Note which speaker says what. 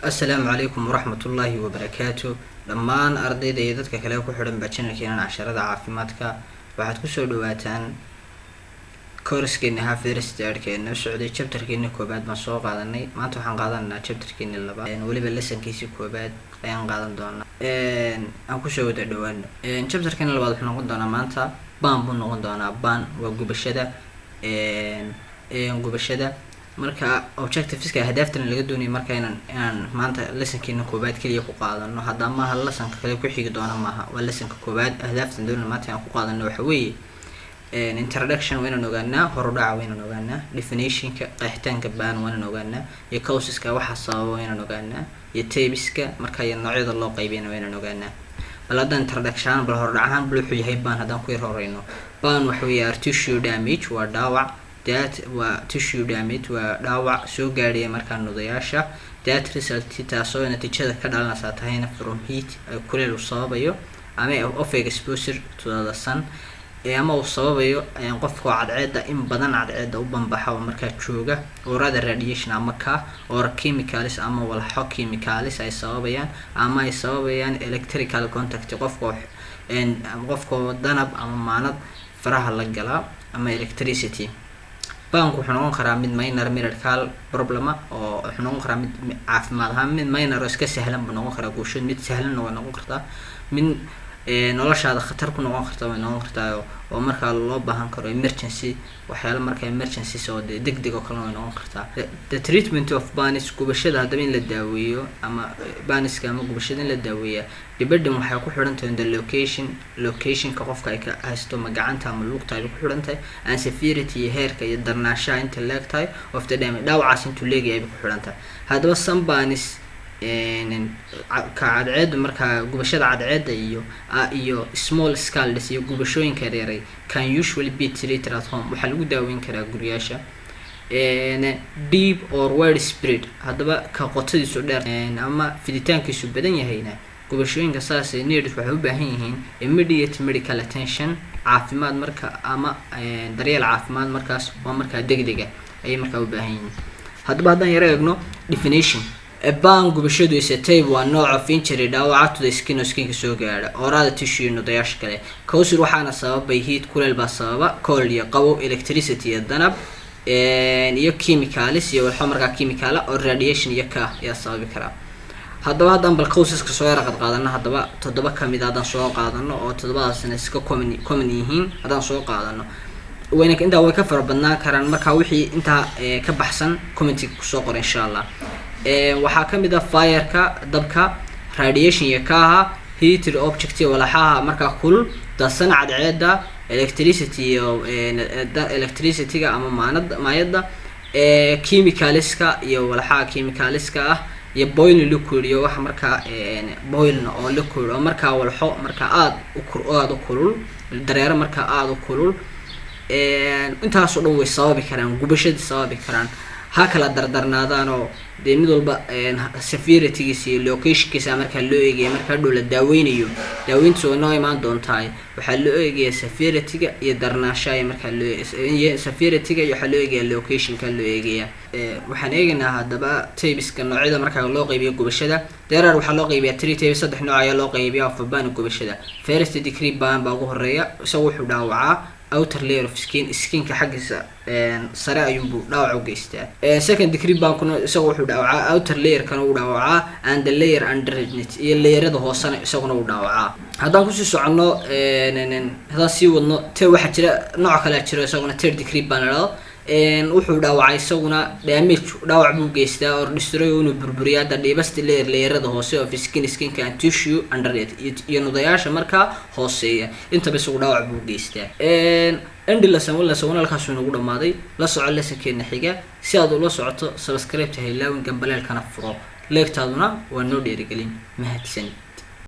Speaker 1: السلام عليكم ورحمة الله وبركاته. دمان أرضيدا iyo dadka kale ku xiran ba channelkeena casharada caafimaadka waxaad ku soo dhawaataan course-keena first year-keena socday chapter-keena koobaad ma soo qaadanay maanta waxaan qaadanaa chapter-keena labaad waliba lesson-kiisa koobaad ayaan qaadan doonaa aan ku soo wada dhawaano chapter-keena labaad wuxuu noqon doonaa maanta baan buu noqon doonaa baan waa gubashada marka objectiveska hadaftana laga doonayo marka inaan maanta lesson-keena koobaad kaliya ku qaadano hadda ma hal lesson kale ku xigi doona maaha waa lesson-ka koobaad hadaftana doonayno maanta aan ku qaadano waxa weeye introduction wayna ogaanaa horudhaca wayna ogaanaa definition-ka qeexitaanka baan wayna ogaanaa iyo causes-ka waxa sababa wayna ogaanaa iyo types-ka marka iyo noocyada loo qaybiyana wayna ogaanaa bal hadda introduction bal horudhacan bal wuxuu yahay baan hadaan ku horeyno baan waxa weeye tissue damage waa dhaawac that waa tissue damage waa dhaawac soo gaadhay marka nudayaasha that result taasoo natiijada ka dhalanaysa tahayna from heat kuleel uu sababayo ama of exposure to the sun ama uu sababayo qofka cadceeda in badan cadceeda u banbaxo marka jooga oo radiation ama or chemicals ama walxo chemicals ay sababayaan ama ay sababayaan electrical contact qofka danab ama maanad faraha la gala ama electricity banku wuxuu noqon karaa mid minor medical problem oo wuxuu noqon karaa mid caafimaad ahaan mid minor oo iska sahlan buu noqon karaa guushood mid sahlan noqon kartaa mid noloshaada khatar ku noqon kartaa way noqon kartaa oo marka loo baahan karo emergency waxyaalo marka emergency soo degdeg oo kale way noqon kartaa the treatment of burns gubashada hadaba in la daaweeyo ama burns-ka ama gubashada in la daaweeyo dibadda waxay ku xiran tahay the location ka qofka ay ka haysto magacanta ama lugta ay ku xiran tahay and severity heerka iyo darnaashaha inta leegtahay of the damage dhaawacaas intuu leeyahay ay ku xiran tahay hadaba some burns cadceed marka gubashada cadceeda iyo small scale iyo gubashooyinka yaryar can usually be treated at home waxa lagu daaweyn karaa guriyasha deep or wide spread hadaba ka qotadiisu dheer ama fiditaankiisu badan yahayna gubashooyinka saas need waxay u baahan yihiin immediate medical attention caafimaad marka ama daryeel caafimaad markaas waa marka degdeg ah ay marka u baahan yihiin hadaba hadan yar eegno definition baan gubashadu is a type waa nooc of injury dhaawac to the skin oo skinka soo gaara oral tissue nudayaasha kale cause waxaana sababay heat kuleel baa sababa cold iyo qabow electricity iyo danab iyo chemicals iyo walxo marka chemical oo radiation iyo ka ayaa sababi kara hadaba hadan bal causes-ka soo yar qaadana hadaba 7 kamid ah hadan soo qaadano oo 7daasna iska common yihiin hadan soo qaadano wayna inta way ka farbadnaan karaan marka wixii inta ka baxsan comment ku soo qor insha Allah waxaa kamid ah fire-ka dabka radiation iyo kaaha heated object walaxaha marka kulul dasan cadceeda electricity-ga ama maayada chemicals-ka iyo walaxaha chemicals-ka ah iyo boiling liquid iyo wax marka boiling oo liquid oo marka walxo marka aad u kulul dareero marka aad u kulul intaas oo dhan way sababi karaan gubashada sababi karaan ha kala dardarnaadaan oo mid walba severity-giisa iyo location-kiisa marka loo eegayo marka dhow la daaweynayo daaweyntu noo imaan doontaa waxa loo eegayaa severity-ga iyo darnaashaha marka loo severity-ga iyo waxa loo eegayaa location-ka loo eegayaa waxaan eegaynaa hadaba types-ka noocyada marka loo qaybiyo gubashada deerar waxa loo qaybiyaa 3 types 3 nooc ayaa loo qaybiyaa of baan gubashada first degree baan baa ugu horeeya isagu wuxuu dhaawacaa outer layer of skinka xaqiisa sare ayuu dhaawac u geystaa second degree baan kuna isagu wuxuu dhaawacaa outer layer kana uu dhaawacaa and the layer underneath iyo layerada hoosana isaguna uu dhaawacaa hadaan ku sii socono hadaan sii wadno waxa jira nooc kale jira isaguna third degree baan wuxuu dhaawacay isaguna damage dhaawac buu geystaa oo destroy uu burburiyaa dhibasta layerada hoose of skinka and tissue underneath iyo nudayaasha marka hooseeya inta bas uu dhaawac buu geystaa endless halkaas uu nagu dhamaaday la soco lesson-keena xiga si aad ula socoto subscribe ta haylaawin gambaleelkana furo leegtaaduna waa noo dheerigelin mahadsan